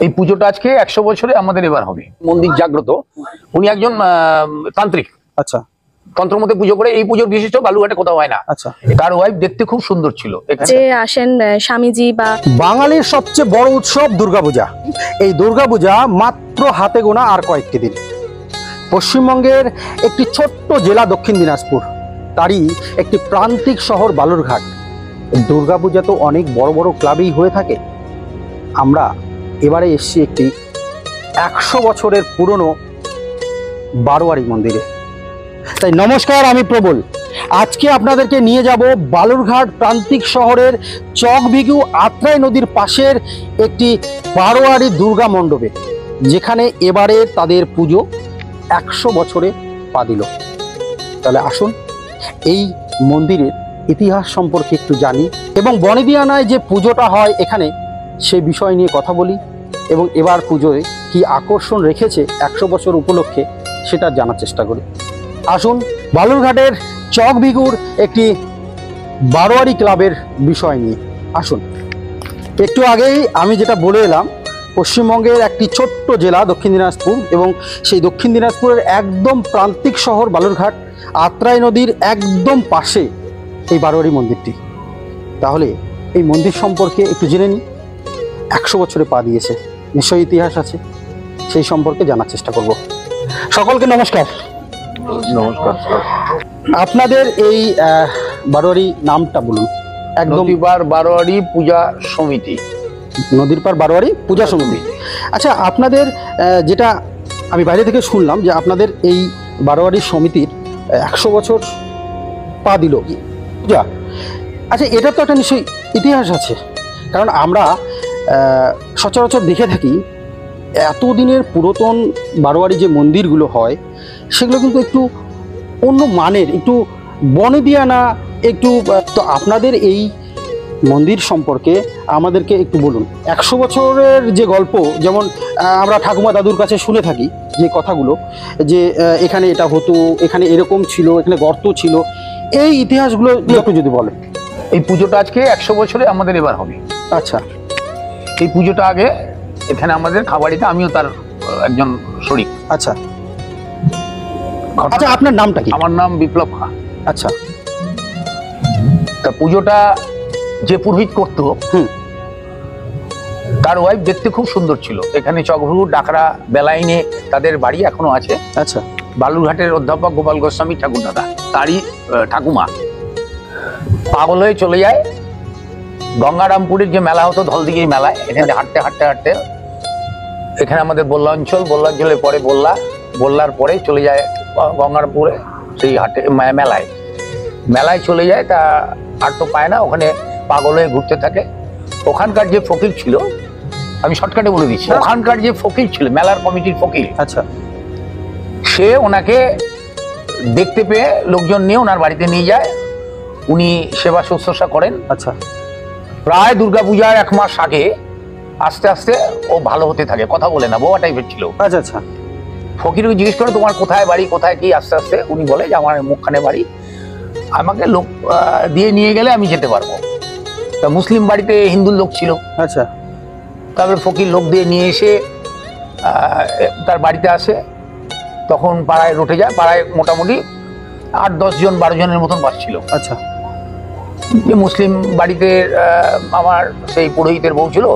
এই পুজোটা আজকে 100 বছরে আমাদের এবার হবে। মন্দির জাগ্রত, উনি একজন তান্ত্রিক। আচ্ছা, তন্ত্রের মধ্যে পুজো করে। এই পুজোর বিশিষ্ট বালুঘাটে কোথাও হয় না। আচ্ছা, তার ওয়াইফ দেখতে খুব সুন্দর ছিল। যে আসেন স্বামীজি বা বাঙালির সবচেয়ে বড় উৎসব দুর্গাপূজা। এই দুর্গাপূজা মাত্র হাতে গোনা আর কয়েকটি দিন। পশ্চিমবঙ্গের একটি ছোট্ট জেলা দক্ষিণ দিনাজপুর, তারই একটি প্রান্তিক শহর বালুরঘাট। দুর্গাপূজা তো অনেক বড় বড় ক্লাবেই হয়ে থাকে। আমরা এবারে এসেছি একটি 100 বছরের পুরনো বারোয়ারি মন্দিরে। তাই নমস্কার, আমি প্রবল। আজকে আপনাদেরকে নিয়ে যাব বালুরঘাট প্রান্তিক শহরের চকভিগু আত্রাই নদীর পাশের একটি বারোয়ারি দুর্গা মণ্ডপে, যেখানে এবারে তাদের পুজো 100 বছরে পা দিল। তাহলে আসুন এই মন্দিরের ইতিহাস সম্পর্কে একটু জানি এবং বনেদিয়ানায় যে পুজোটা হয় এখানে সে বিষয় নিয়ে কথা বলি এবং এবার পুজোয় কি আকর্ষণ রেখেছে 100 বছর উপলক্ষে সেটা জানার চেষ্টা করি। আসুন বালুরঘাটের চকভিগুর একটি বারোয়ারি ক্লাবের বিষয় নিয়ে আসুন। একটু আগেই আমি যেটা বলে এলাম, পশ্চিমবঙ্গের একটি ছোট্ট জেলা দক্ষিণ দিনাজপুর এবং সেই দক্ষিণ দিনাজপুরের একদম প্রান্তিক শহর বালুরঘাট আত্রাই নদীর একদম পাশে এই বারোয়ারি মন্দিরটি। তাহলে এই মন্দির সম্পর্কে একটু জেনে নিই। 100 বছরে পা দিয়েছে, নিশ্চয়ই ইতিহাস আছে, সেই সম্পর্কে জানার চেষ্টা করব। সকলকে নমস্কার। নমস্কার। আপনাদের এই বারোয়ারি নামটা বলুন। একদম নদীপার বারোয়ারি পূজা সমিতি। নদীর পার বারোয়ারি পূজা সমিতি। আচ্ছা, আপনাদের যেটা আমি বাইরে থেকে শুনলাম যে আপনাদের এই বারোয়ারি সমিতির 100 বছর পা দিল পূজা। আচ্ছা, এটা তো একটা নিশ্চয়ই ইতিহাস আছে, কারণ আমরা সচরাচর দেখে থাকি এতদিনের পুরাতন বারোয়ারি যে মন্দিরগুলো হয় সেগুলো কিন্তু একটু অন্য মানের, একটু বনেদিয়ানা একটু। তো আপনাদের এই মন্দির সম্পর্কে আমাদেরকে একটু বলুন। 100 বছরের যে গল্প, যেমন আমরা ঠাকুমা দাদুর কাছে শুনে থাকি যে কথাগুলো, যে এখানে এটা হতো, এখানে এরকম ছিল, এখানে গর্ত ছিল, এই ইতিহাসগুলো একটু যদি বলেন। এই পুজোটা আজকে 100 বছরে আমাদের এবার হবে। আচ্ছা, এই পুজোটা আগে এখানে আমাদের খাবারিতে আমিও তার একজন শরিক। আচ্ছা, আচ্ছা, আপনার নামটা কি? আমার নাম বিপ্লব খাঁ। আচ্ছা, তা পুজোটা যে পুরোহিত করতো তার ওয়াইফ দেখতে খুব সুন্দর ছিল। এখানে চকভিগু ডাকরা বেলাইনে তাদের বাড়ি এখনো আছে। আচ্ছা, বালুরঘাটের অধ্যাপক গোপাল গোস্বামী ঠাকুর দাদা, তারই ঠাকুমা পাগল হয়ে চলে যায় গঙ্গারামপুরের যে মেলা হতো ধলদিঘির মেলায়। এখানে হাঁটতে হাঁটতে হাঁটতে এখানে আমাদের বল্লা অঞ্চল, বল্লা অঞ্চলের পরে বল্লার পরে চলে যায় গঙ্গারামপুরে, সেই হাটে মেলায় চলে যায়। তা আর তো পায় না, ওখানে পাগল হয়ে ঘুরতে থাকে। ওখানকার যে ফকির ছিল, আমি শর্টকাটে বলে দিচ্ছি, ওখানকার যে ফকির ছিল, মেলার কমিটির ফকির, আচ্ছা, সে ওনাকে দেখতে পেয়ে লোকজন নিয়ে ওনার বাড়িতে নিয়ে যায়। উনি সেবা শুশ্রূষা করেন। আচ্ছা, প্রায় দুর্গাপূজার 1 মাস আগে আস্তে আস্তে ও ভালো হতে থাকে, কথা বলে না, বোবা টাইপের ছিল। আচ্ছা, আচ্ছা, ফকিরকে জিজ্ঞেস করে তোমার কোথায় বাড়ি, কোথায় কি? আস্তে আস্তে উনি বলে যে আমার মুখখানে বাড়ি, আমাকে লোক দিয়ে নিয়ে গেলে আমি যেতে পারবো। তা মুসলিম বাড়িতে হিন্দুর লোক ছিল। আচ্ছা, তারপরে ফকির লোক দিয়ে নিয়ে এসে তার বাড়িতে আসে। তখন পাড়ায় রটে যায়। পাড়ায় মোটামুটি 8-10 জন 12 জনের মতন বাস ছিল। আচ্ছা, যে মুসলিম বাড়িতে আমার সেই পুরোহিতের বউ ছিল,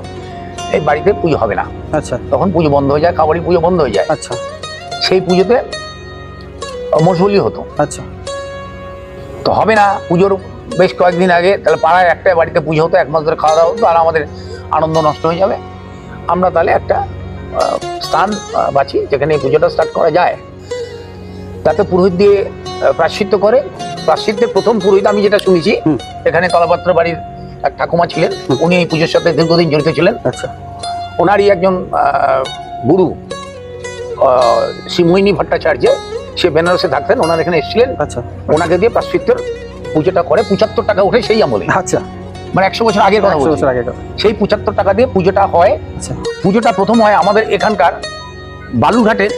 এই বাড়িতে পুজো হবে না। আচ্ছা, তখন পুজো বন্ধ হয়ে যায়, কাবাডি পুজো বন্ধ হয়ে যায়। আচ্ছা, সেই পুজোতে মশবলি হতো। আচ্ছা, তো হবে না পুজোর বেশ কয়েকদিন আগে, তাহলে পাড়ায় একটা বাড়িতে পুজো হতো, 1 মাস ধরে খাওয়া দাওয়া হতো, আর আমাদের আনন্দ নষ্ট হয়ে যাবে। আমরা তাহলে একটা স্থান বাছি যেখানে এই পুজোটা স্টার্ট করা যায়। তাতে পুরোহিত দিয়ে প্রায়শ্চিত্ত করে। প্রায়শ্চিত্তের প্রথম পুরোহিত আমি যেটা শুনেছি, এখানে তলাপাত্র বাড়ির এক ঠাকুমা ছিলেন, উনি এই পুজোর সাথে দীর্ঘদিন জড়িত ছিলেন। আচ্ছা, ওনারই একজন গুরু শ্রী মোহিনী ভট্টাচার্য, সে বেনারসে থাকতেন, ওনার এখানে এসেছিলেন। আচ্ছা, ওনাকে দিয়ে প্রায়শ্চিত্তের পুজোটা করে 75 টাকা উঠে সেই আমলে, আচ্ছা, মানে 100 বছর আগের কথা বলছি। সেই 75 টাকা দিয়ে পুজোটা হয়। আচ্ছা, পুজোটা প্রথম হয় আমাদের এখানকার বালুরঘাটের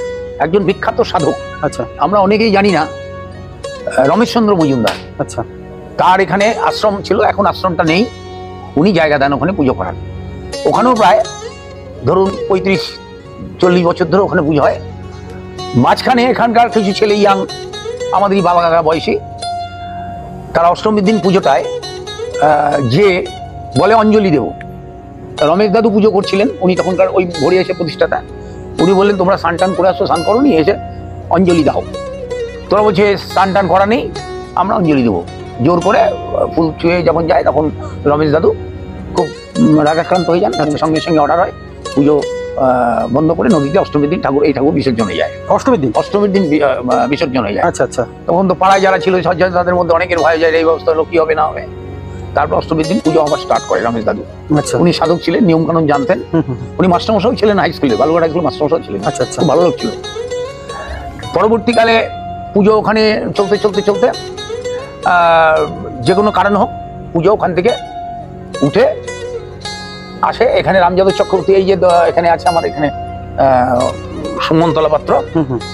একজন বিখ্যাত সাধক, আচ্ছা, আমরা অনেকেই জানি না, রমেশচন্দ্র মজুমদার। আচ্ছা, তার এখানে আশ্রম ছিল, এখন আশ্রমটা নেই। উনি জায়গা দেন ওখানে পুজো করার। ওখানেও প্রায় ধরুন 35-40 বছর ধরে ওখানে পুজো হয়। মাঝখানে এখানকার কিছু ছেলে ইয়াং, আমাদেরই বাবা কাকা বয়সী, তারা অষ্টমীর দিন পুজোটায় যে বলে অঞ্জলি দেব। রমেশ দাদু পুজো করছিলেন, উনি তখনকার ওই ভরে এসে প্রতিষ্ঠাতা, উনি বললেন তোমরা স্নান টান করে আসো, স্নান করো নি, এসে অঞ্জলি দাও। তোরা বলছে স্নান টান করা নেই, আমরা অঞ্জলি দেবো। জোর করে ফুল ছুঁয়ে যখন যায় তখন রমেশ দাদু খুব রাগাক্রান্ত হয়ে যান, এবং সঙ্গে সঙ্গে অর্ডার হয় পুজো বন্ধ করে নদীতে অষ্টমীর দিন এই ঠাকুর বিসর্জন হয়ে যায়। অষ্টমীর দিন বিসর্জন হয়ে যায়। আচ্ছা আচ্ছা। তখন তো পাড়ায় যারা ছিল সজ্জন, তাদের মধ্যে অনেকের ভয় যায় এই ব্যবস্থা হলো কি হবে না হবে। তারপর অষ্টমীর দিন পুজো আবার স্টার্ট করে রমেশ দাদু। আচ্ছা। উনি সাধক ছিলেন, নিয়ম কানুন জানতেন। উনি মাস্টারমশাই ছিলেন হাই স্কুলে, বালুঘাট হাই স্কুল মাস্টারমশাই ছিলেন। আচ্ছা আচ্ছা। খুব ভালো লোক ছিল। পরবর্তীকালে পুজো ওখানে চলতে চলতে চলতে যে কোনো কারণ হোক পুজো ওখান থেকে উঠে আসে এখানে রামযাদব চক্রবর্তী, এই যে এখানে আছে আমার এখানে সুমনতলা পাত্র,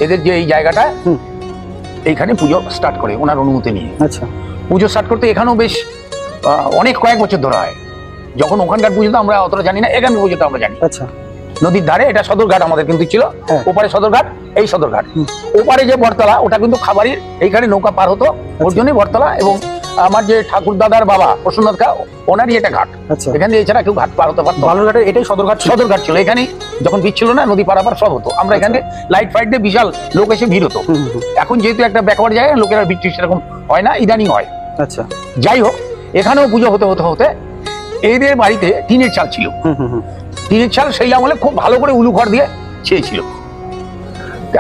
এদের যে এই জায়গাটা, এইখানে পুজো স্টার্ট করে ওনার অনুমতি নিয়ে। আচ্ছা। পুজো স্টার্ট করতে এখানেও বেশ অনেক কয়েক বছর ধরে হয়। যখন ওখানকার পুজোটা আমরা অতটা জানি না, এখানে পুজোটা আমরা জানি। আচ্ছা। নদীর ধারে, এটা সদরঘাট আমাদের কিন্তু ছিল, ওপারে সদরঘাট, এই সদরঘাট। ওপারে যে বটতলা, ওটা কিন্তু খাবারির, এইখানে নৌকা পার হতো, ওর জন্যই বটতলা। এবং আমার যে ঠাকুর দাদার বাবা প্রসন্ননাথ কা, ওনারই এটা ঘাট। এখানে এছাড়া কেউ ঘাট পার হতে পারতো। বালুরঘাটের এটাই সদরঘাট ছিল। এখানে যখন ভিড় ছিল না, নদী পারাপার সব হতো। আমরা এখানে লাইট ফাইট দিয়ে বিশাল লোক এসে ভিড় হতো। এখন যেহেতু একটা ব্যাকওয়ার্ড জায়গা, লোকেরা ভিড় সেরকম হয় না, ইদানিং হয়। আচ্ছা। যাই হোক, এখানেও পুজো হতে হতে হতে এদের বাড়িতে টিনের চাল ছিল। টিনের চাল সেই আমলে খুব ভালো করে উলু ঘর দিয়ে ছেয়েছিল।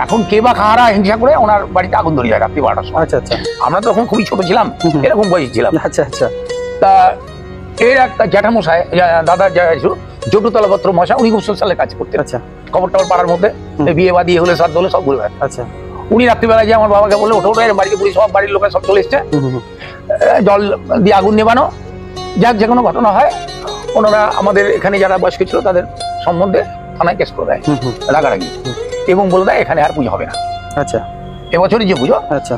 এখন কে বা কাহারা হিংসা করে ওনার বাড়িতে আগুন ধরে যায় রাত্রি 12টার সময়। আচ্ছা আচ্ছা। আমরা তখন খুবই ছোট ছিলাম, এরকম বয়স ছিলাম। আচ্ছা আচ্ছা। তা এর একটা জ্যাঠামশাই, দাদার জটুতলা পত্র মশাই, উনি 19 সালে কাজ করতেন। আচ্ছা। খবর টবর পাড়ার মধ্যে বিয়ে বাদি হলে, শ্রাদ্ধ হলে সব ঘুরে। আচ্ছা। উনি রাত্রিবেলায় যে আমার বাবাকে বললে ওঠো, এর বাড়িতে পুলিশ, সব বাড়ির লোকের সব চলে এসছে, জল দিয়ে আগুন নেবানো। যাক, যে কোনো ঘটনা হয়, ওনারা আমাদের এখানে যারা বয়স্ক ছিল তাদের সম্বন্ধে থানায় কেস করে দেয়, রাগারাগি, এবং বলে দেয় এখানে আর পুজো হবে না। আচ্ছা। এবছরই যে পুজো, আচ্ছা,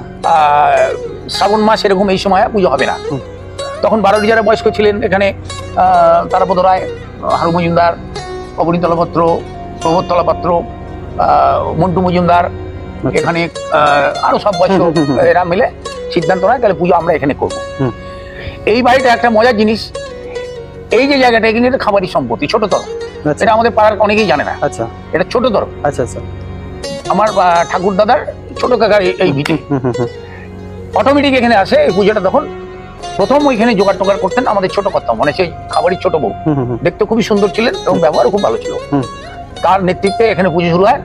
শ্রাবণ মাস এরকম এই সময় পুজো হবে না। তখন 12টি যারা বয়স্ক ছিলেন এখানে, তারাপদ রায়, হারু মজুমদার, অবনীতলা পাত্র, প্রবোধতলা পাত্র, মন্টু মজুমদার, এখানে আরো সব বয়স্ক এরা মিলে সিদ্ধান্ত নেয় তাহলে পুজো আমরা এখানে করবো। এই বাড়িটা একটা মজার জিনিস, এই যে জায়গাটা এখানে এটা খাবারই সম্পত্তি, ছোটতর। এটা আমাদের পাড়ার অনেকেই জানে না। আচ্ছা। এটা ছোটতর। আচ্ছা আচ্ছা। আমার ঠাকুর দাদার ছোট কাকার এই ভিটে অটোমেটিক এখানে আসে এই পুজোটা। তখন প্রথম ওইখানে জোগাড় টোগাড় করতেন আমাদের ছোট কথা, মানে সেই খাবারের ছোট বউ, দেখতে খুবই সুন্দর ছিলেন এবং ব্যবহারও খুব ভালো ছিল। তার নেতৃত্বে এখানে পুজো শুরু হয়।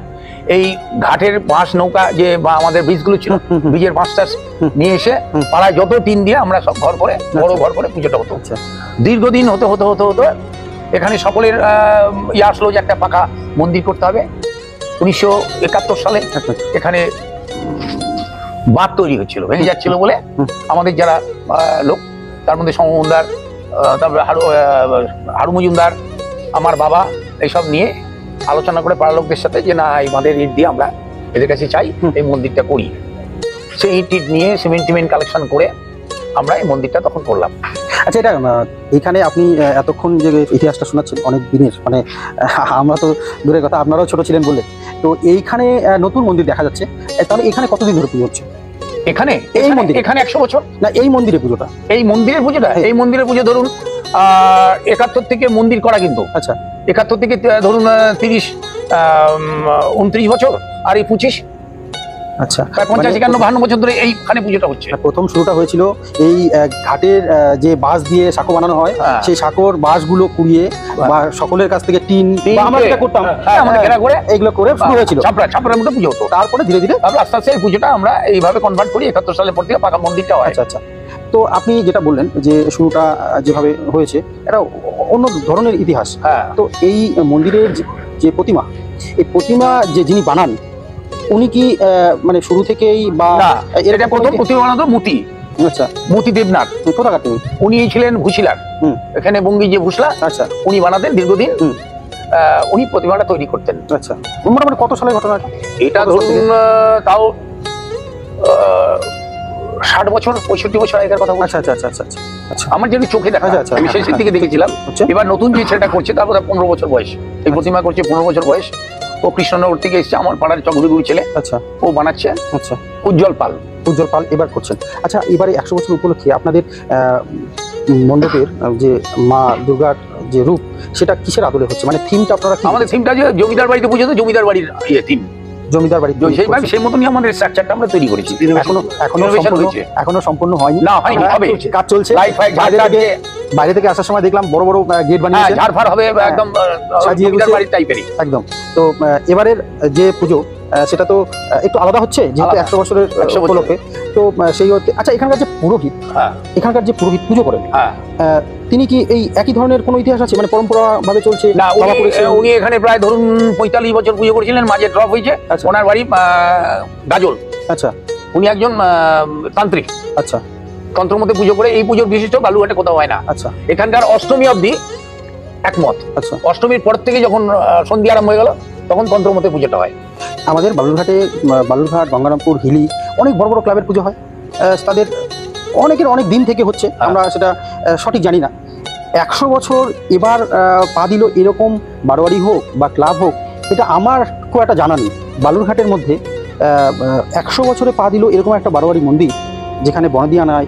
এই ঘাটের বাঁশ নৌকা যে বা আমাদের ব্রিজগুলো ছিল, ব্রিজের বাঁশটা নিয়ে এসে পাড়ায় যত টিন দিয়ে আমরা সব ঘর করে, বড় ঘর করে পুজোটা হতো। দীর্ঘদিন হতে হতে হতে হতে এখানে সকলের ইয়ে আসলো যে একটা পাকা মন্দির করতে হবে। 1971 সালে এখানে বাঁধ তৈরি হচ্ছিল, ভেঙে যাচ্ছিল বলে আমাদের যারা লোক, তার মধ্যে সমমন্দার, তারপরে হারু মজুমদার, আমার বাবা, এইসব নিয়ে আলোচনা করে পাড়ার লোকদের সাথে যে না, এই বাঁধের ইট দিয়ে আমরা এদের কাছে চাই এই মন্দিরটা করি। সেই ইট নিয়ে সিমেন্ট টিমেন্ট কালেকশন করে আমরা এই মন্দিরটা তখন করলাম। আচ্ছা, এটা এখানে আপনি এতক্ষণ যে ইতিহাসটা শোনাচ্ছেন অনেক দিনের, মানে আমরা তো দূরের কথা, আপনারাও ছোট ছিলেন বলে, তো এইখানে নতুন মন্দির দেখা যাচ্ছে, তাহলে এখানে কতদিন ধরে পুজো হচ্ছে? এখানে এই মন্দির এখানে 100 বছর না, এই মন্দিরের পুজোটা, এই মন্দিরের পুজোটা, এই মন্দিরের পুজো ধরুন 71 থেকে মন্দির করা, কিন্তু আচ্ছা 71 থেকে ধরুন 30-29 বছর, আর এই 25, আচ্ছা প্রায় 50-51-52 বছর ধরে এইখানে পুজোটা হচ্ছে। প্রথম শুরুটা হয়েছিল এই ঘাটের যে বাঁশ দিয়ে সাঁকো বানানো হয়, সেই সাঁকোর বাঁশগুলো কুড়িয়ে বা সকলের কাছ থেকে টিন আমরা যেটা করতাম এইগুলো করে শুরু হয়েছিল, ছাপড়ার মধ্যে পুজো হতো। তারপরে ধীরে ধীরে আস্তে আস্তে এই পুজোটা আমরা এইভাবে কনভার্ট করি। 71 সালের পর থেকে পাকা মন্দিরটা হয়। আচ্ছা আচ্ছা। তো আপনি যেটা বললেন যে শুরুটা যেভাবে হয়েছে, এটা অন্য ধরনের ইতিহাস। তো এই মন্দিরের যে প্রতিমা, এই প্রতিমা যে যিনি বানান, উনি কি মানে শুরু থেকেই বা এটা প্রথম প্রতিমা বানাতো মতি? আচ্ছা, মতি দেবনাথ। কোথাকার তিনি? উনি ছিলেন ভুশিলার, এখানে বঙ্গী যে ভুসলা, আচ্ছা, উনি বানাতেন দীর্ঘদিন। উনি প্রতিমাটা তৈরি করতেন। আচ্ছা, মোটামুটি কত সালের ঘটনা এটা? ধরুন তাও 60 বছর 65 বছর আগের কথা। আচ্ছা আচ্ছা আচ্ছা আচ্ছা। আচ্ছা আমার যেটা চোখে দেখা, আচ্ছা, আচ্ছা, আমি হ্যাঁ, শেষের দিকে দেখেছিলাম। আচ্ছা। এবার নতুন যে ছেলেটা করছে তার বোধহয় 15 বছর বয়স, এই প্রতিমা করছে 15 বছর বয়স। ও কৃষ্ণনগর থেকে এসেছে, আমার পাড়ার চকগুড়ি ছেলে, আচ্ছা ও বানাচ্ছে। আচ্ছা। উজ্জ্বল পাল। উজ্জ্বল পাল এবার করছেন। আচ্ছা, এবারে 100 বছর উপলক্ষে আপনাদের মণ্ডপের যে মা দুর্গার যে রূপ, সেটা কিসের আদলে হচ্ছে, মানে থিমটা আপনারা কি? আমাদের থিমটা যে জমিদার বাড়িতে পুজো, তো জমিদার বাড়ির থিম, জমিদার বাড়ি সেইভাবে সেই মতনই আমাদের স্ট্রাকচারটা আমরা তৈরি করেছি। এখনো সম্পূর্ণ হয়নি, না হয়নি, হবে, কাজ চলছে। লাইট ফাইট বাইরে থেকে আসার সময় দেখলাম বড় বড় গেট বানিয়েছে, ঝাড়ফাড় হবে একদম সাজিয়ে জমিদার বাড়ির টাইপেরই একদম। তো এবারের যে পুজো সেটা তো একটু আলাদা হচ্ছে, যেহেতু 100 বছরের উপলক্ষে। তো সেই আচ্ছা, এখানকার যে পুরোহিত, এখানকার যে পুরোহিত পুজো করেন, তিনি কি এই একই ধরনের কোনো ইতিহাস আছে, মানে পরম্পরা ভাবে চলছে? না, উনি এখানে প্রায় ধরুন 45 বছর পুজো করেছিলেন, মাঝে ড্রপ হয়েছে। ওনার বাড়ি গাজল। আচ্ছা, উনি একজন তান্ত্রিক। আচ্ছা, তন্ত্র মধ্যে পুজো করে। এই পুজোর বিশিষ্ট বালুঘাটে কোথাও হয় না। আচ্ছা, এখানকার অষ্টমী অবধি একমত। আচ্ছা, অষ্টমীর পর থেকে যখন সন্ধ্যা আরম্ভ হয়ে গেল, তখন তন্ত্র মধ্যে পুজোটা হয়। আমাদের বালুরঘাটে, বালুরঘাট, গঙ্গারামপুর, হিলি অনেক বড় বড় ক্লাবের পুজো হয়। তাদের অনেকের অনেক দিন থেকে হচ্ছে, আমরা সেটা সঠিক জানি না। 100 বছর এবার পা দিল এরকম বারোয়ারি হোক বা ক্লাব হোক, এটা আমার খুব একটা জানা নেই। বালুরঘাটের মধ্যে 100 বছরে পা দিল এরকম একটা বারোয়ারি মন্দির, যেখানে বনদিয়ানায়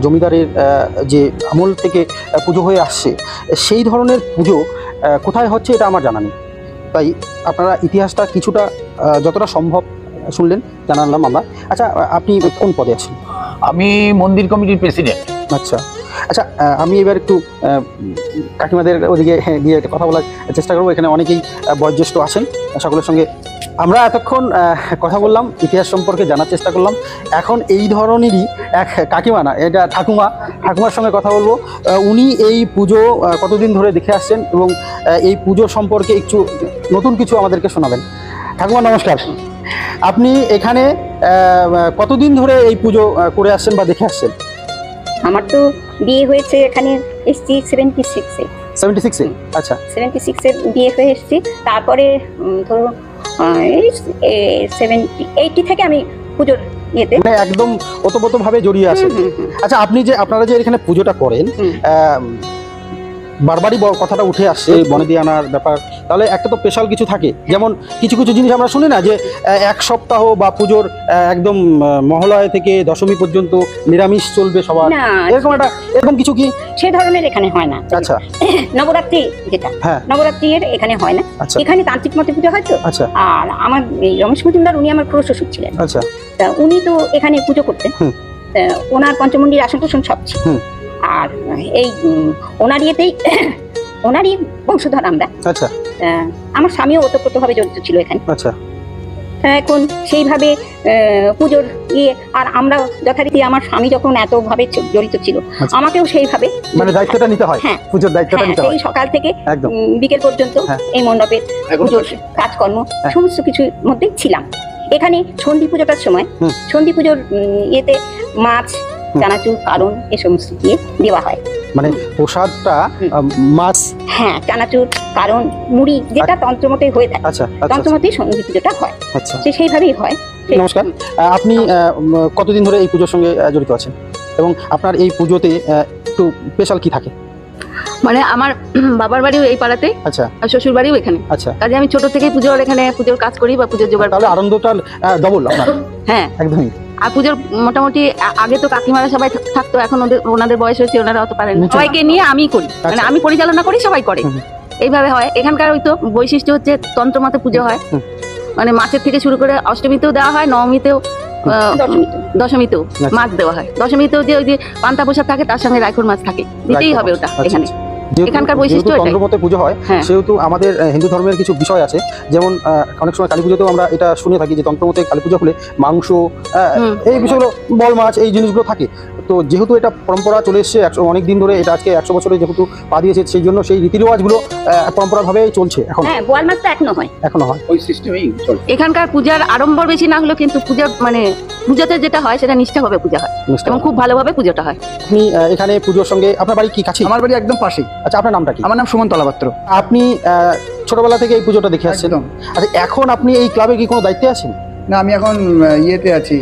জমিদারের যে আমল থেকে পুজো হয়ে আসছে, সেই ধরনের পুজো কোথায় হচ্ছে এটা আমার জানা নেই। তাই আপনারা ইতিহাসটা কিছুটা যতটা সম্ভব শুনলেন, জানালাম আমরা। আচ্ছা, আপনি কোন পদে আছেন? আমি মন্দির কমিটির প্রেসিডেন্ট। আচ্ছা আচ্ছা, আমি এবার একটু কাকিমাদের ওদিকে গিয়ে কথা বলার চেষ্টা করবো। এখানে অনেকেই বয়োজ্যেষ্ঠ আছেন, সকলের সঙ্গে আমরা এতক্ষণ কথা বললাম, ইতিহাস সম্পর্কে জানার চেষ্টা করলাম। এখন এই ধরনেরই এক কাকিমা, না এটা ঠাকুমার সঙ্গে কথা বলবো। উনি এই পুজো কতদিন ধরে দেখে আসছেন এবং এই পুজো সম্পর্কে একটু নতুন কিছু আমাদেরকে শোনাবেন। ঠাকুমা নমস্কার, আপনি এখানে কতদিন ধরে এই পুজো করে আসছেন বা দেখে আসছেন? আমার তো বিয়ে হয়েছে এখানে এসছি 76-এ। 76-এ? আচ্ছা, 76-এ বিয়ে হয়ে এসছি। তারপরে ধরুন 80 থেকে আমি পুজোর ইয়েতে মানে একদম ওতপ্রোতভাবে জড়িয়ে আছেন। আচ্ছা, আপনারা যে এখানে পুজোটা করেন, বারবারই কথাটা উঠে আসছে বনেদিয়ানার ব্যাপার, তাহলে একটা তো স্পেশাল কিছু থাকে। যেমন কিছু কিছু জিনিস আমরা শুনি না, যে 1 সপ্তাহ বা পুজোর একদম মহালয়া থেকে দশমী পর্যন্ত নিরামিষ চলবে সবার, এরকম কিছু কি সে ধরনের এখানে হয় না। আচ্ছা, নবরাত্রি যেটা, হ্যাঁ, নবরাত্রির এখানে হয় না। আচ্ছা, এখানে তান্ত্রিক মতে পুজো হয় তো। আচ্ছা, আর আমার রমেশ মজুমদার, উনি আমার খুড়ো শ্বশুর ছিলেন। আচ্ছা, তা উনি তো এখানে পুজো করতেন। ওনার পঞ্চমন্ডির আসন টোসন সব ছিল। আর এই ওনার ইয়েতেই ওনারই বংশধর আমরা। আচ্ছা, আমার স্বামীও ওতপ্রোতভাবে জড়িত ছিল এখানে। আচ্ছা, এখন সেইভাবে পুজোর ইয়ে, আর আমরা যথারীতি আমার স্বামী যখন এতভাবে জড়িত ছিল, আমাকেও সেইভাবে মানে দায়িত্বটা নিতে হয়, পুজোর দায়িত্বটা নিতে হয়। এই সকাল থেকে বিকেল পর্যন্ত এই মণ্ডপের পুজোর কাজকর্ম সমস্ত কিছুর মধ্যেই ছিলাম। এখানে সন্ধি পুজোটার সময়, সন্ধি পুজোর ইয়েতে মাছ, চানাচুর, কারণ এ সমস্ত দিয়ে দেওয়া হয়। মানে প্রসাদটা মাছ, হ্যাঁ, চানাচুর, কারণ, মুড়ি, যেটা তন্ত্রমতে হয়ে থাকে। আচ্ছা, তন্ত্রমতেই সন্ধি পুজোটা হয়। আচ্ছা, সেইভাবেই হয়। নমস্কার, আপনি কতদিন ধরে এই পুজোর সঙ্গে জড়িত আছেন এবং আপনার এই পুজোতে একটু স্পেশাল কি থাকে? মানে আমার বাবার বাড়িও এই পাড়াতে, আচ্ছা, আর শ্বশুর বাড়িও এখানে। আচ্ছা, কাজে আমি ছোট থেকেই পুজোর কাজ করি বা পুজোর জোগাড়। তাহলে আনন্দটা ডবল আপনার। হ্যাঁ, একদমই। আর পুজোর মোটামুটি আগে তো কাকিমারা সবাই থাকতো, এখন ওনাদের বয়স হয়েছে, ওনারা অত পারেন না। সবাইকে নিয়ে আমি করি, মানে আমি পরিচালনা করি, সবাই করে, এইভাবে হয়। এখানকার ওই তো বৈশিষ্ট্য হচ্ছে তন্ত্রমতে পুজো হয়। মানে মাছের থেকে শুরু করে অষ্টমীতেও দেওয়া হয়, নবমীতেও, দশমীতেও মাছ দেওয়া হয়। দশমীতেও যে ওই যে পান্তা প্রসাদ থাকে, তার সঙ্গে রাইখুর মাছ থাকে, দিতেই হবে ওটা। এখানে এখানকার বৈশিষ্ট্য তন্ত্রমতে পুজো হয়, সেহেতু আমাদের হিন্দু ধর্মের কিছু বিষয় আছে। যেমন অনেক সময় কালী পুজোতেও আমরা এটা শুনে থাকি যে তন্ত্রমতে কালী পুজো হলে মাংস, এই বিষয়গুলো, বল মাছ, এই জিনিসগুলো থাকে। তো যেহেতু এটা পরম্পরা চলে এসছে অনেক দিন ধরে, এটা আজকে 100 বছরে যেহেতু পা দিয়েছে, সেই জন্য সেই রীতি রেওয়াজগুলো পরম্পরাভাবে চলছে। এখন বোয়াল মাছটা এখনো হয়, ওই সিস্টেমেই চলে। এখানকার পূজার আড়ম্বর বেশি না হলেও কিন্তু পূজার মানে পুজোতে যেটা হয় সেটা নিষ্ঠাভাবে পূজা হয় এবং খুব ভালোভাবে পুজোটা হয়। আপনি এখানে পুজোর সঙ্গে, আপনার বাড়ি কি কাছে? আমার বাড়ি একদম পাশেই। আচ্ছা, আপনার নামটা কি? আমার নাম সুমন তলাপাত্র। আপনি ছোটবেলা থেকে এই পুজোটা দেখে আসছেন। আচ্ছা, এখন আপনি এই ক্লাবে কি কোনো দায়িত্বে আছেন? না, আমি এখন ইয়েতে আছি,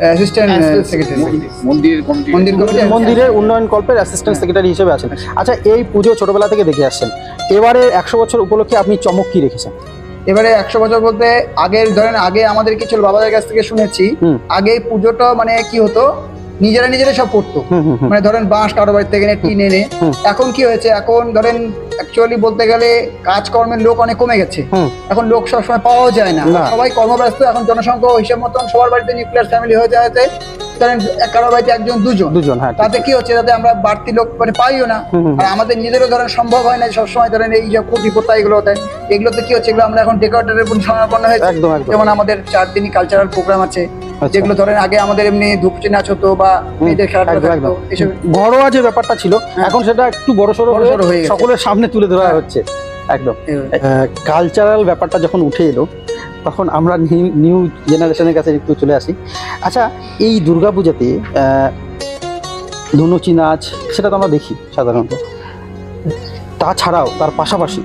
অ্যাসিস্ট্যান্ট সেক্রেটারি, মন্দিরের কমিটি মন্দিরের উন্নয়ন কল্পের অ্যাসিস্ট্যান্ট সেক্রেটারি হিসেবে আছেন। আচ্ছা, এই পুজো ছোটবেলা থেকে দেখে আসছেন, এবারে 100 বছর উপলক্ষে আপনি চমক কি রেখেছেন? এবারে 100 বছর বলতে ধরেন আগে আমাদের কিছু বাবাদের কাছ থেকে শুনেছি, আগে পুজোটা মানে কি হতো, নিজেরা সব করতো, মানে ধরেন বাঁশ কারো বাড়ি থেকে এনে টিন এনে। এখন কি হয়েছে, এখন ধরেন অ্যাকচুয়ালি বলতে গেলে কাজকর্মের লোক অনেক কমে গেছে, এখন লোক সবসময় পাওয়া যায় না, সবাই কর্মব্যস্ত। এখন জনসংখ্যা হিসাব মতন সবার বাড়িতে নিউক্লিয়ার ফ্যামিলি হয়ে যাওয়াতে ধরেন কারো বাড়িতে একজন দুজন, তাতে কি হচ্ছে, যাতে আমরা বাড়তি লোক মানে পাইও না, আর আমাদের নিজেদেরও ধরেন সম্ভব হয় না সবসময় ধরেন এই যে কোটি পোতা এগুলোতে কি হচ্ছে, এগুলো আমরা এখন ডেকোরেটরের উপর সমাপন্ন হয়েছে। যেমন আমাদের 4 দিনই কালচারাল প্রোগ্রাম আছে, যেগুলো ধরেন আগে আমাদের এমনি ধূপচি নাচ হতো বা মেয়েদের খেলাধুলা থাকতো, এসব ঘরোয়া যে ব্যাপারটা ছিল এখন সেটা একটু বড়সড় হয়ে সকলের সামনে তুলে ধরা হচ্ছে। একদম কালচারাল ব্যাপারটা যখন উঠে এলো তখন আমরা নিউ জেনারেশনের কাছে একটু চলে আসি। আচ্ছা, এই দুর্গাপূজাতে ধুনুচি নাচ সেটা তো আমরা দেখি সাধারণত, তাছাড়াও তার পাশাপাশি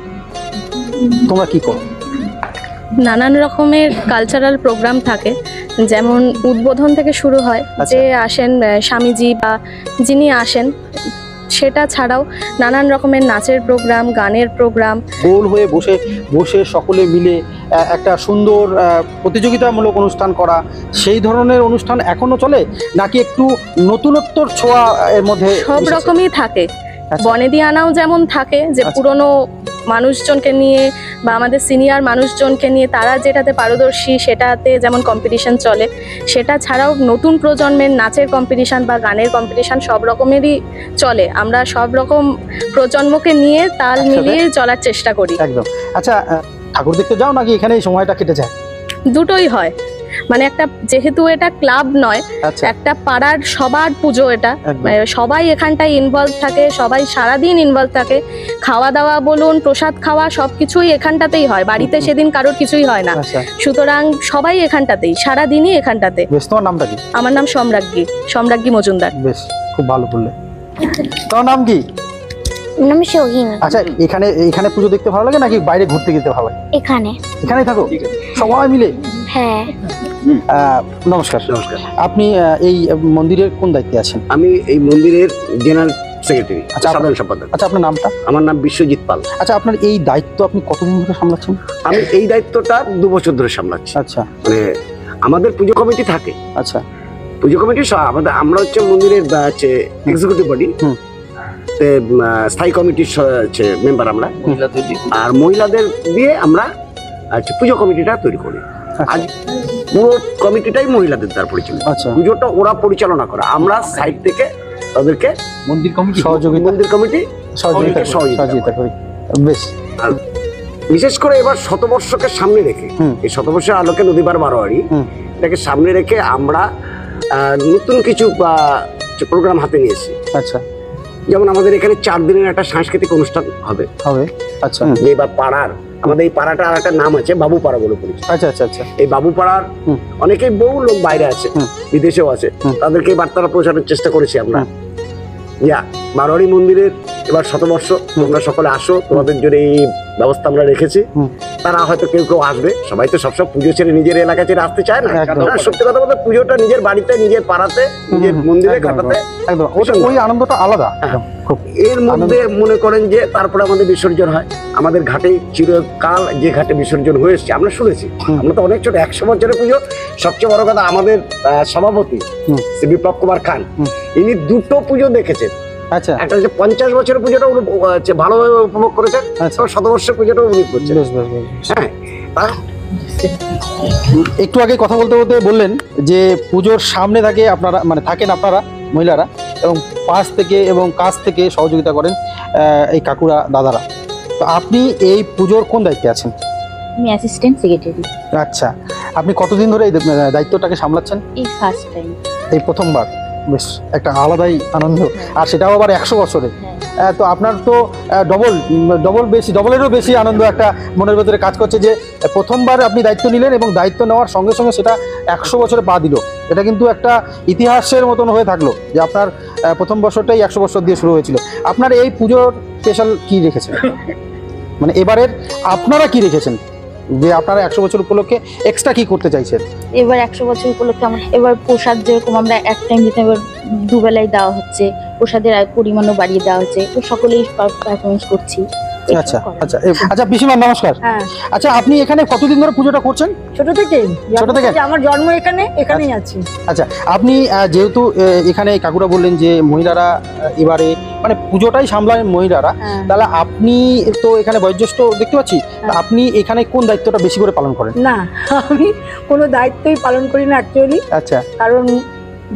তোমরা কি করো? নানান রকমের কালচারাল প্রোগ্রাম থাকে, যেমন উদ্বোধন থেকে শুরু হয়, যে আসেন স্বামীজি বা যিনি আসেন, সেটা ছাড়াও নানান রকমের নাচের প্রোগ্রাম, গানের প্রোগ্রাম, গোল হয়ে বসে সকলে মিলে একটা সুন্দর প্রতিযোগিতামূলক অনুষ্ঠান করা, সেই ধরনের অনুষ্ঠান এখনো চলে নাকি একটু নতুনত্বর ছোঁয়া এর মধ্যে? সব রকমই থাকে। বনেদি আনাও যেমন থাকে, যে পুরনো মানুষজনকে নিয়ে বা আমাদের সিনিয়র মানুষজনকে নিয়ে তারা যেটাতে পারদর্শী সেটাতে যেমন কম্পিটিশন চলে, সেটা ছাড়াও নতুন প্রজন্মের নাচের কম্পিটিশন বা গানের কম্পিটিশন সব রকমেরই চলে। আমরা সব রকম প্রজন্মকে নিয়ে তাল মিলিয়ে চলার চেষ্টা করি। একদম। আচ্ছা, ঠাকুর দেখতে যাও নাকি এখানে সময়টা কেটে যায়? দুটোই হয়, মানে একটা যেহেতু এটা ক্লাব নয়, একটা পাড়ার সবার পুজো, এটা সবাই এখানটায় ইনভলভ থাকে, সবাই সারাদিন ইনভলভ থাকে, খাওয়া দাওয়া বলুন, প্রসাদ খাওয়া সবকিছুই এখানটাতেই হয়, বাড়িতে সেদিন কারোর কিছুই হয় না, সুতরাং সবাই এখানটাতেই সারাদিনই এখানটাতে। বেশ, তোমার নামটা কি? আমার নাম সম্রাজ্ঞী মজুমদার। বেশ, খুব ভালো বললে। তোমার নাম কি? নাম সোহিনী। আচ্ছা, এখানে পুজো দেখতে ভালো লাগে নাকি বাইরে ঘুরতে যেতে ভালো লাগে? এখানেই থাকো সবাই মিলে? হ্যাঁ। নমস্কার। আপনি এই মন্দিরের কোন দায়িত্বে আছেন? আমি এই মন্দিরের জেনারেল সেক্রেটারি, সাধারণ সম্পাদক। আচ্ছা, আপনার নামটা? আমার নাম বিশ্বজিৎ পাল। আচ্ছা, আপনার এই দায়িত্ব আপনি কতদিন ধরে সামলাচ্ছেন? আমি এই দায়িত্বটা 2 বছর ধরে সামলাচ্ছি। আচ্ছা, মানে আমাদের পুজো কমিটি থাকে। আচ্ছা, পুজো কমিটি আমরা হচ্ছে মন্দিরের এক্সিকিউটিভ বডি, স্থায়ী কমিটির মেম্বার আমরা, আর মহিলাদের দিয়ে আমরা পুজো কমিটিটা তৈরি করি। আজ পুরো কমিটিটাই মহিলাদের দ্বারা পরিচালিত। পুজোটা ওরা পরিচালনা করে, আমরা সাইড থেকে তাদেরকে মন্দির কমিটি সহযোগিতা করি। বেশ। বিশেষ করে এবার শতবর্ষকে সামনে রেখে, এই শতবর্ষের আলোকে নদীবার বারোয়ারি এটাকে সামনে রেখে আমরা নতুন কিছু প্রোগ্রাম হাতে নিয়েছি। আচ্ছা, যেমন আমাদের এখানে 4 দিনের একটা সাংস্কৃতিক অনুষ্ঠান হবে। আচ্ছা, এবার পাড়ার আমাদের এই পাড়াটা আর একটা নাম আছে, বাবু পাড়া বলে পরিচিত। আচ্ছা আচ্ছা আচ্ছা। এই বাবু পাড়ার অনেকেই বহু লোক বাইরে আছে, বিদেশেও আছে, তাদেরকে এই বার্তাটা পৌঁছানোর চেষ্টা করেছি আমরা। বারোয়ারি মন্দিরের এবার শতবর্ষ, তোমরা সকলে আসো, তোমাদের জন্য এই ব্যবস্থা আমরা রেখেছি। তারা হয়তো কেউ আসবে, সবাই তো সবসময় পুজো ছেড়ে নিজের এলাকা ছেড়ে আসতে চায় না। সত্যি কথা বলতে পুজোটা নিজের বাড়িতে, নিজের পাড়াতে, নিজের মন্দিরে কাটাতে ওই আনন্দটা আলাদা। এর মধ্যে মনে করেন যে তারপরে আমাদের বিসর্জন হয়। আমাদের ঘাটে চিরকাল যে ঘাটে বিসর্জন হয়েছে আমরা শুনেছি, আমরা তো অনেক ছোট, 100 বছরের পুজো। সবচেয়ে বড় কথা, আমাদের সভাপতি শ্রী বিপ্লব কুমার খান, ইনি 2টো পুজো দেখেছেন। আচ্ছা, একটা হচ্ছে 50 বছরের পুজোটা ভালোভাবে উপভোগ করেছেন, শতবর্ষের পুজোটা উপভোগ করছেন। হ্যাঁ, একটু আগে কথা বলতে বলতে বললেন যে পুজোর সামনে থাকে আপনারা, মানে থাকেন আপনারা মহিলারা, এবং পাশ থেকে এবং কাছ থেকে সহযোগিতা করেন এই কাকুরা দাদারা। তো আপনি এই পুজোর কোন দায়িত্বে আছেন? আমি অ্যাসিস্ট্যান্ট সেক্রেটারি। আচ্ছা, আপনি কতদিন ধরে এই দায়িত্বটাকে সামলাচ্ছেন? এই ফার্স্ট টাইম, এই প্রথমবার। বেশ, একটা আলাদাই আনন্দ, আর সেটাও আবার 100 বছরে। তো আপনার তো ডবলেরও বেশি আনন্দ একটা মনের ভেতরে কাজ করছে যে প্রথমবার আপনি দায়িত্ব নিলেন এবং দায়িত্ব নেওয়ার সঙ্গে সঙ্গে সেটা 100 বছরে পা দিল। এটা কিন্তু একটা ইতিহাসের মতন হয়ে থাকলো যে আপনার প্রথম বছরটাই 100 বছর দিয়ে শুরু হয়েছিল। আপনার এই পুজোর স্পেশাল কি রেখেছেন, মানে এবারের আপনারা কি রেখেছেন? যে আপনারা 100 বছর উপলক্ষে এক্সট্রা কি করতে চাইছেন? এবার 100 বছর উপলক্ষে আমরা এবার প্রসাদ যেরকম আমরা এক টাইম দিতে, এবার দুবেলায় দেওয়া হচ্ছে, প্রসাদের পরিমাণও বাড়িয়ে দেওয়া হচ্ছে, তো সকলেই পারফরমেন্স করছি। আচ্ছা আচ্ছা আচ্ছা পিসিমা নমস্কার। আচ্ছা আপনি এখানে কতদিন ধরে পুজোটা করছেন? ছোট থেকে আমার জন্ম এখানেই আছে। আচ্ছা আপনি যেহেতু এখানে কাকুরা বললেন যে মহিলারা এবারে মানে পুজোটাই সামলান মহিলারা, তাহলে আপনি তো এখানে বয়োজ্যেষ্ঠ দেখতে পাচ্ছি, আপনি এখানে কোন দায়িত্বটা বেশি করে পালন করেন? না, আমি কোনো দায়িত্বই পালন করি না অ্যাকচুয়ালি। আচ্ছা, কারণ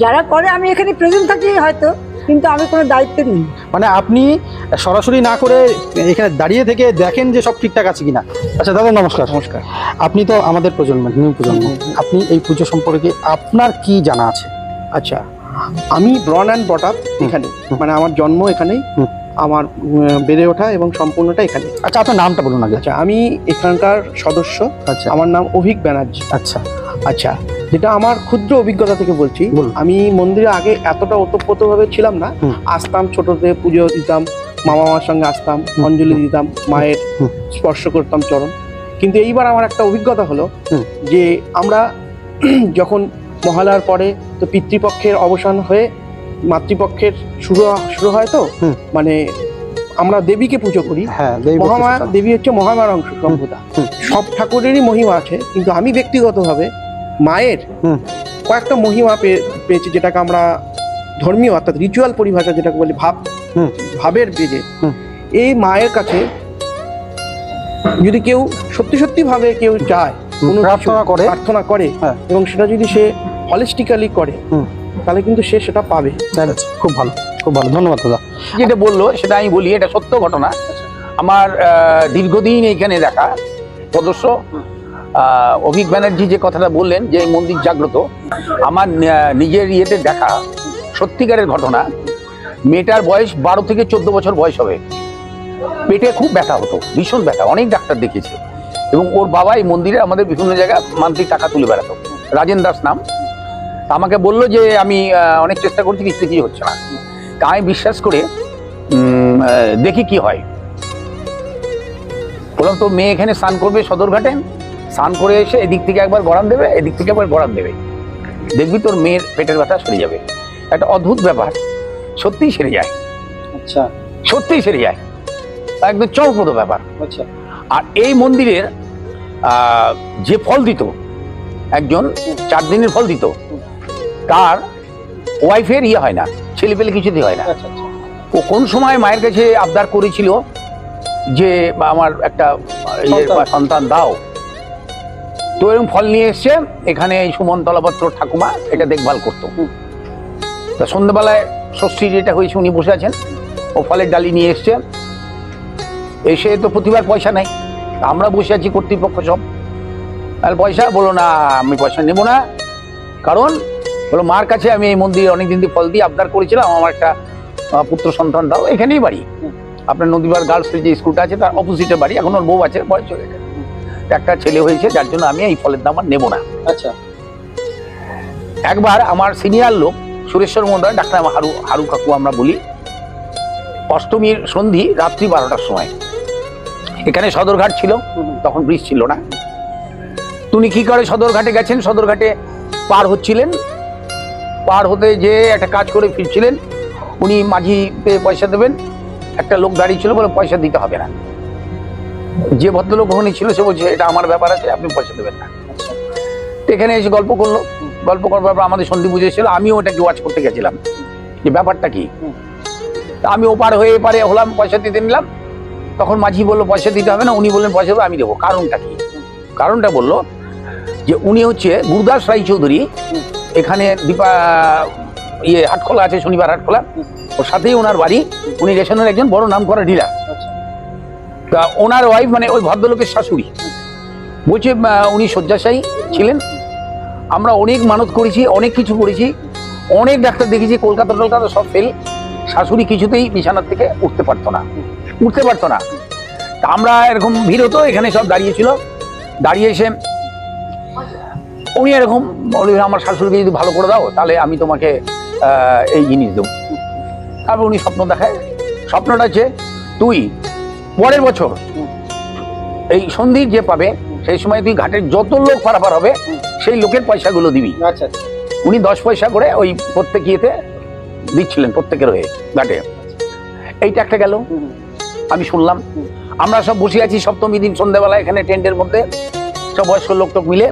যারা করে আমি এখানে প্রেজেন্ট থাকি হয়তো, কিন্তু আমি কোনো দায়িত্ব নেই। মানে আপনি সরাসরি না করে এখানে দাঁড়িয়ে থেকে দেখেন যে সব ঠিকঠাক আছে কিনা। আচ্ছা দাদা নমস্কার। নমস্কার। আপনি তো আমাদের প্রজন্মের নিউ প্রজন্ম, আপনি এই পুজো সম্পর্কে আপনার কি জানা আছে? আচ্ছা, আমি ব্রন অ্যান্ড ব্রট আপ এখানে, মানে আমার জন্ম এখানেই, আমার বেড়ে ওঠা এবং সম্পূর্ণটা এখানে। আচ্ছা আপনার নামটা বলুন আগে। আচ্ছা, আমি এখানকার সদস্য। আচ্ছা, আমার নাম অভিক ব্যানার্জি। আচ্ছা আচ্ছা, যেটা আমার ক্ষুদ্র অভিজ্ঞতা থেকে বলছি, আমি মন্দিরে আগে এতটা ওতপ্রোতভাবে ছিলাম না। আসতাম ছোটতে, পুজো দিতাম, মামা মামার সঙ্গে আসতাম, অঞ্জলি দিতাম, মায়ের স্পর্শ করতাম চরণ। কিন্তু এইবার আমার একটা অভিজ্ঞতা হলো যে আমরা যখন মহালয়ার পরে তো পিতৃপক্ষের অবসান হয়ে মাতৃপক্ষের শুরু হয়, তো মানে আমরা দেবীকে পুজো করি। মহামায়া দেবী হচ্ছে মহামায়ার অংশ সম্ভূতা। সব ঠাকুরেরই মহিমা আছে, কিন্তু আমি ব্যক্তিগতভাবে মায়ের কয়েকটা মহিমা পেয়েছি, যেটাকে আমরা ধর্মীয় অর্থাৎ রিচুয়াল পরিভাষা যেটাকে বলি ভাবের বেজে। এই মায়ের কাছে যদি কেউ সত্যি ভাবে কেউ চায়, কোনো প্রার্থনা করে এবং সেটা যদি সে হলিস্টিক্যালি করে, তাহলে কিন্তু সে সেটা পাবে। খুব ভালো, খুব ভালো, ধন্যবাদ দাদা। যেটা বললো সেটা আমি বলি, এটা সত্য ঘটনা। আমার দীর্ঘদিন এইখানে দেখা সদস্য অভিক ব্যানার্জি যে কথাটা বললেন যে এই মন্দির জাগ্রত, আমার নিজের ইয়েতে দেখা সত্যিকারের ঘটনা। মেয়েটার বয়স 12 থেকে 14 বছর বয়স হবে, পেটে খুব ব্যথা হতো, ভীষণ ব্যথা, অনেক ডাক্তার দেখেছে, এবং ওর বাবা এই মন্দিরে আমাদের বিভিন্ন জায়গায় মান্থলি টাকা তুলে বেড়াতো, রাজেন দাস নাম। আমাকে বললো যে আমি অনেক চেষ্টা করছি, কিছুই হচ্ছে না। তা আমি বিশ্বাস করে দেখি কি হয়। বললাম তোর মেয়ে এখানে স্নান করবে সদরঘাটে, স্নান করে এসে এদিক থেকে একবার গড়ান দেবে, এদিক থেকে একবার গড়ান দেবে, দেখবি তোর মেয়ের পেটের ব্যথা সেরে যাবে। একটা অদ্ভুত ব্যাপার, সত্যিই সেরে যায়। আচ্ছা, সত্যিই সেরে যায়, একদম চমকপ্রদ ব্যাপার। আচ্ছা, আর এই মন্দিরের যে ফল দিত, একজন 4 দিনের ফল দিত, তার ওয়াইফের ইয়ে হয় না, ছেলে পেলে কিছুতেই হয় না। ও কোন সময় মায়ের কাছে আবদার করেছিল যে আমার একটা সন্তান দাও, তো এরকম ফল নিয়ে এসছে এখানে এই সুমন তলাপত্র ঠাকুমা এটা দেখভাল করতো। তা সন্ধ্যাবেলায় ষষ্ঠী যেটা হয়েছে উনি বসে আছেন, ও ফলের ডালি নিয়ে এসছে, এসে তো প্রতিবার পয়সা নেই, আমরা বসে আছি কর্তৃপক্ষ সব, আর পয়সা বলো না, আমি পয়সা নেবো না, কারণ বলো মার কাছে আমি এই মন্দিরে অনেকদিন দিয়ে ফল দিয়ে আবদার করেছিলাম, আমার একটা পুত্র সন্তান দাও। এখানেই বাড়ি, আপনার নদীবার গার্লসের যে স্কুলটা আছে তার অপোজিটে বাড়ি, এখন ওর বউ আছে, বয়স হয়ে গেছে, একটা ছেলে হয়েছে, যার জন্য আমি এই ফলের দাম আর নেবো না। আচ্ছা, একবার আমার সিনিয়র লোক সুরেশ্বর মন্দির ডাক্তার হারু কাকু আমরা বলি, অষ্টমীর সন্ধি রাত্রি 12টার সময় এখানে সদরঘাট ছিল, তখন ব্রিজ ছিল না। উনি কি করে সদরঘাটে গেছেন, সদরঘাটে পার হচ্ছিলেন, পার হতে যে একটা কাজ করে ফিরছিলেন, উনি মাঝিতে পয়সা দেবেন, একটা লোক দাঁড়িয়ে ছিল, বলে পয়সা দিতে হবে না। যে ভদ্রলোক ওখানে ছিল সে বলছে এটা আমার ব্যাপার আছে, আপনি পয়সা দেবেন না। এখানে এসে গল্প করলো, গল্প করবার পর আমাদের সন্ধি পুজো ছিল, আমিও ওটাকে ওয়াচ করতে গেছিলাম যে ব্যাপারটা কি। তা আমি ওপার হয়ে এপারে হলাম, পয়সা দিতে নিলাম, তখন মাঝি বললো পয়সা দিতে হবে না, উনি বললেন পয়সা দেবো, আমি দেবো। কারণটা কি? কারণটা বললো যে উনি হচ্ছে গুরুদাস রায়চৌধুরী, এখানে হাটখোলা আছে, শনিবার হাটখোলা, ওর সাথেই ওনার বাড়ি, উনি রেশনের একজন বড় নাম করা ডিলার। তা ওনার ওয়াইফ মানে ওই ভদ্রলোকের শাশুড়ি বলছে উনি শয্যাশায়ী ছিলেন, আমরা অনেক মানত করেছি, অনেক কিছু করেছি, অনেক ডাক্তার দেখেছি, কলকাতা সব ফেল, শাশুড়ি কিছুতেই বিছানার থেকে উঠতে পারতো না। তা আমরা এরকম ভিড় হতো, এখানে সব দাঁড়িয়েছিল, দাঁড়িয়ে এসে উনি এরকম বললেন আমার শাশুড়িকে যদি ভালো করে দাও তাহলে আমি তোমাকে এই জিনিস দেবো। তারপর উনি স্বপ্ন দেখায়, স্বপ্নটা হচ্ছে তুই পরের বছর এই সন্ধির যে পাবে সেই সময় তুই ঘাটের যত লোক পারাপার হবে সেই লোকের পয়সাগুলো দিবি। আচ্ছা উনি 10 পয়সা করে ওই প্রত্যেক ইয়েতে দিচ্ছিলেন প্রত্যেকের হয়ে ঘাটে। এইটা একটা গেল, আমি শুনলাম। আমরা সব বসে আছি সপ্তমী দিন সন্ধ্যাবেলা এখানে টেন্টের মধ্যে সব বয়স্ক লোক টোক মিলে।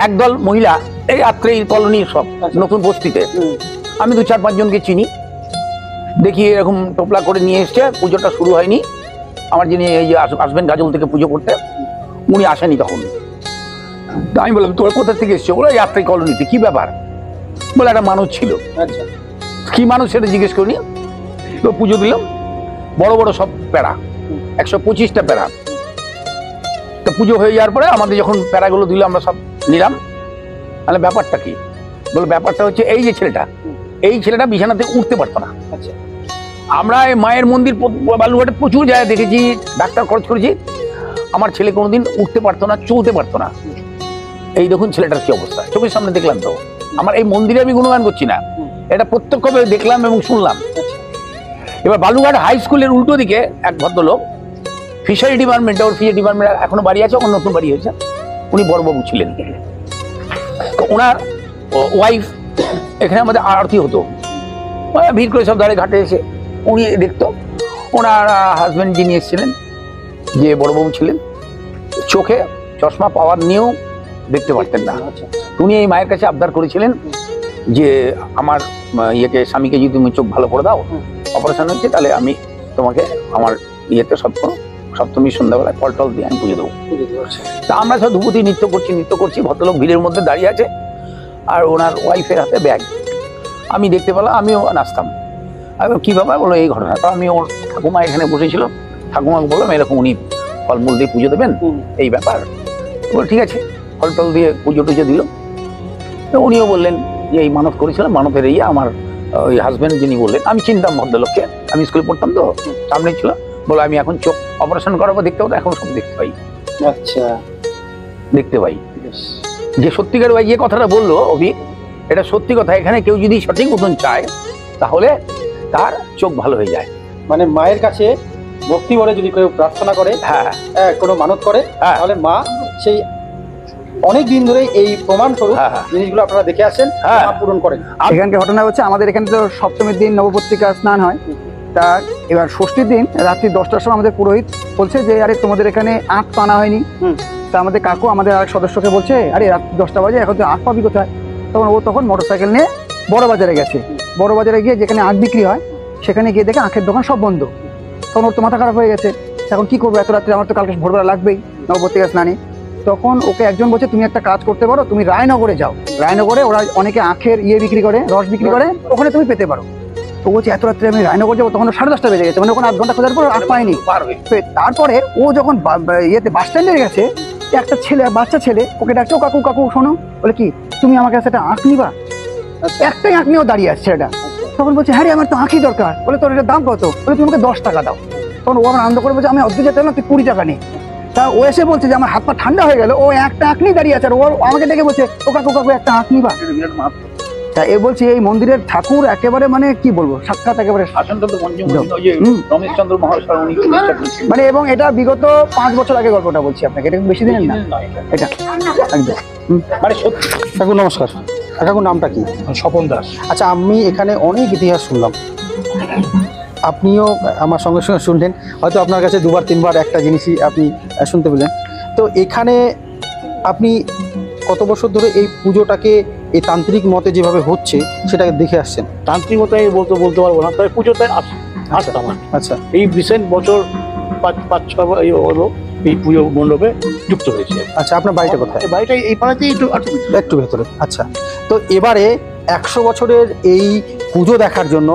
একদল মহিলা এই রাত্রে কলোনির সব নতুন বস্তিতে, আমি 2-4-5 জনকে চিনি, দেখি এরকম টোপলা করে নিয়ে এসছে। পুজোটা শুরু হয়নি, আমার যিনি এই যে আসবেন গাজল থেকে পুজো করতে, উনি আসেনি তখন। আমি বললাম তোরা কোথা থেকে এসছো? বলে যাত্রী কলোনিতে। কি ব্যাপার? বলে একটা মানুষ ছিল। আচ্ছা কি মানুষ সেটা জিজ্ঞেস করিনি। তো পুজো দিলাম, বড় বড় সব প্যারা, 125টা প্যারা। তো পুজো হয়ে যাওয়ার পরে আমাদের যখন প্যারাগুলো দিল আমরা সব নিলাম। তাহলে ব্যাপারটা কি? বলে ব্যাপারটা হচ্ছে এই যে এই ছেলেটা বিছানাতে উঠতে পারতো না। আচ্ছা আমরা এই মায়ের মন্দির বালুঘাটে প্রচুর জায়গায় দেখেছি, ডাক্তার খরচ করেছি, আমার ছেলে কোনোদিন উঠতে পারতো না, চলতে পারতো না। এই দেখুন ছেলেটার কি অবস্থা, চোখের সামনে দেখলাম। তো আমার এই মন্দিরে আমি গুণগান করছি না, এটা প্রত্যক্ষভাবে দেখলাম এবং শুনলাম। এবার বালুঘাট হাই স্কুলের উল্টো দিকে এক ভদ্রলোক, ফিশারি ডিপার্টমেন্টে, ওর ফিশারি ডিপার্টমেন্ট এখনো বাড়ি আছে, ওর নতুন বাড়ি হয়েছে, উনি বড়বাবু ছিলেন। তো ওনার ওয়াইফ এখানে আমাদের আরতি হতো, ভিড় করে সব ধারে ঘাটে এসে উনি দেখতো। ওনার হাজব্যান্ড যিনি এসেছিলেন, যে বড়বাবু ছিলেন, চোখে চশমা পাওয়ার নিয়েও দেখতে পারতেন না। উনি এই মায়ের কাছে আবদার করেছিলেন যে আমার ইয়েকে, স্বামীকে যদি তুমি চোখ ভালো করে দাও, অপারেশন হয়েছে, তাহলে আমি তোমাকে আমার ইয়েতে সপ্তমী সন্ধ্যাবেলায় ফল টল দিয়ে আমি পুজো দেবো। তা আমরা সব ধুপুতি নৃত্য করছি, ভদ্রলোক ভিড়ের মধ্যে দাঁড়িয়ে আছে, আর ওনার ওয়াইফের হাতে ব্যাগ। আমি দেখতে পেলাম, আমিও নাচতাম। কি ব্যাপার? বলো এই ঘটনা। তো আমি ওর ঠাকুমা এখানে বসেছিল, ঠাকুমাকে বললাম এরকম উনি ফলমূল দিয়ে পুজো দেবেন, এই ব্যাপার। বল ঠিক আছে, ফল টল দিয়ে পুজো টুজো দিল। তো উনিও বললেন যে এই মানত করেছিলাম, মানতের এই আমার ওই হাজব্যান্ড যিনি বললেন, আমি চিনতাম ভদ্রলোককে, আমি স্কুলে পড়তাম তো, সামনে ছিল। বলো আমি এখন চোখ অপারেশন করাবো, দেখতে হতো, এখন সব দেখতে পাই। আচ্ছা দেখতে পাই। যে সত্যিকার ভাই যে কথাটা বললো অভি, এটা সত্যি কথা। এখানে কেউ যদি সঠিক মতন চায় তাহলে তার চোখ ভালো হয়ে যায়। মানে মায়ের কাছে ভক্তি ভরে যদি কেউ প্রার্থনা করে, হ্যাঁ, কোনো মানত করে, তাহলে মা সেই অনেক দিন ধরে এই প্রমাণ স্বরূপ জিনিসগুলো আপনারা দেখে আসেন, পূরণ করেন। এখানকার ঘটনা হচ্ছে, আমাদের এখানে তো সপ্তমীর দিন নবপত্রিকা স্নান হয়। তা এবার ষষ্ঠীর দিন রাত্রি 10টার সময় আমাদের পুরোহিত বলছে যে আরে তোমাদের এখানে আখ তো আনা হয়নি। তা আমাদের কাকু আমাদের আরেক সদস্যকে বলছে আরে রাত্রি 10টা বাজে, এখন তো আখ পাবি কোথায়? তখন মোটরসাইকেল নিয়ে বড় বাজারে গেছে। বড় বাজারে গিয়ে যেখানে আখ বিক্রি হয় সেখানে গিয়ে দেখে আখের দোকান সব বন্ধ। তখন ওর তো মাথা খারাপ হয়ে গেছে, এখন কি করবো, এত রাত্রে আমার তো কালকে ভোরবেলা লাগবেই নবপত্রিকা স্নানে। তখন ওকে একজন বলছে তুমি একটা কাজ করতে পারো, তুমি রায়নগরে যাও, রায়নগরে ওরা অনেকে আখের বিক্রি করে, রস বিক্রি করে, ওখানে তুমি পেতে পারো। তো বলছে এত রাত্রে আমি রায়নগর যাবো, তখন 10:30 বেজে গেছে, মানে ওখানে 8 ঘন্টা খোঁজার পর আখ পায়নি। তারপরে ও যখন বাস স্ট্যান্ডে গেছে, একটা বাচ্চা ছেলে ওকে ডাকছে, ও কাকু কাকু শোনো, বলে কি তুমি আমার কাছে একটা আখ নিবা? একটাই আখ নিয়েও দাঁড়িয়ে আসছে ছেলেটা। তখন বলছে হ্যাঁ রে আমার তো আখই দরকার। বলে তোর এটার দাম কত? বলে তুমি আমাকে 10 টাকা দাও। তখন ও আমার আনন্দ করে বলছে আমি অর্ধেক যেতে না, তুই 20 টাকা নেই। তা ও এসে বলছে যে আমার হাত পা ঠান্ডা হয়ে গেল, ও একটা আখ নিয়ে দাঁড়িয়ে আছে, আর ও আমাকে ডেকে বলছে ও কাকু কাকু একটা আখ নিবা। তা এ বলছি এই মন্দিরের ঠাকুর একেবারে মানে কি বলবো, সাক্ষাৎ একেবারে মানে। এবং এটা বিগত 5 বছর আগে গল্পটা বলছি আপনাকে, এটা বেশি দিনের না, এটা একদম মানে সত্যি। কাকু নমস্কার। কাকু নামটা কি? স্বপন দাস। আচ্ছা, আমি এখানে অনেক ইতিহাস শুনলাম, আপনিও আমার সঙ্গে সঙ্গে শুনলেন, হয়তো আপনার কাছে 2-3 বার একটা জিনিসই আপনি শুনতে পেলেন। তো এখানে আপনি কত বছর ধরে এই পুজোটাকে এই তান্ত্রিক মতে যেভাবে হচ্ছে সেটাকে দেখে আসছেন? তান্ত্রিক মতে আমি বলতে পারবো না, তবে পুজোতে আসতাম। আচ্ছা, এই রিসেন্ট বছর 5-6 হলো এই পুজো মণ্ডপে যুক্ত হয়েছে। আচ্ছা, আপনার বাড়িটা কোথায়? বাড়িটা এই পাড়াতেই একটু ভেতরে। আচ্ছা, তো এবারে 100 বছরের এই পুজো দেখার জন্য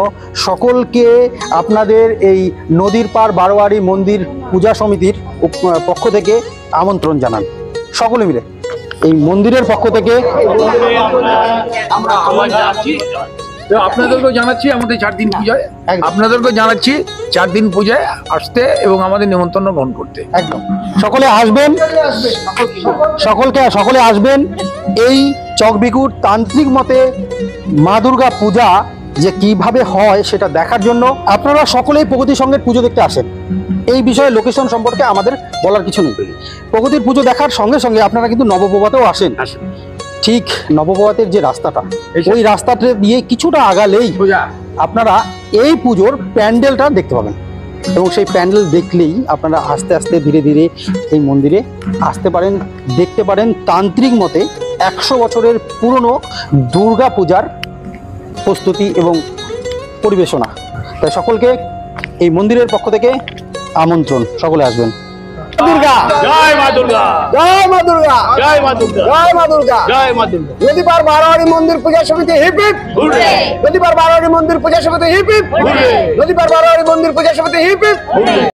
সকলকে আপনাদের এই নদীর পাড় বারোয়ারি মন্দির পূজা সমিতির পক্ষ থেকে আমন্ত্রণ জানান, সকলে মিলে এই মন্দিরের পক্ষ থেকে। আপনাদেরকেও জানাচ্ছি আমাদের 4 দিন পূজায়, আপনাদেরকেও জানাচ্ছি 4 দিন পূজায় আসতে এবং আমাদের নিমন্ত্রণ গ্রহণ করতে। একদম সকলে আসবেন, সকলে আসবেন। এই চকবিকুর তান্ত্রিক মতে মা দুর্গা পূজা যে কিভাবে হয় সেটা দেখার জন্য আপনারা সকলেই প্রগতি সংঘের পুজো দেখতে আসেন। এই বিষয়ে লোকেশন সম্পর্কে আমাদের বলার কিছু নেই। প্রগতির পুজো দেখার সঙ্গে সঙ্গে আপনারা কিন্তু নবপ্রভাতেও আসেন। ঠিক নবপ্রভাতের যে রাস্তাটা, ওই রাস্তাটা দিয়ে কিছুটা আগালেই আপনারা এই পুজোর প্যান্ডেলটা দেখতে পাবেন, এবং সেই প্যান্ডেল দেখলেই আপনারা আস্তে আস্তে ধীরে ধীরে এই মন্দিরে আসতে পারেন, দেখতে পারেন তান্ত্রিক মতে 100 বছরের পুরনো দুর্গা পূজার প্রস্তুতি এবং পরিবেশনা। তাই সকলকে এই মন্দিরের পক্ষ থেকে আমন্ত্রণ, সকলে আসবেন। দুর্গা জয় মা দুর্গা, জয় মা দুর্গা, জয় মা দুর্গা, জয় মা দুর্গা, জয় মা দুর্গা। নদীপার বারোয়ারি মন্দির পূজা সমিতি হিপ হিপ, নদীপার বারোয়ারি মন্দির পূজা সমিতি হিপ হিপ, নদীপার বারোয়ারি মন্দির পূজা সমিতি হিপ হিপ।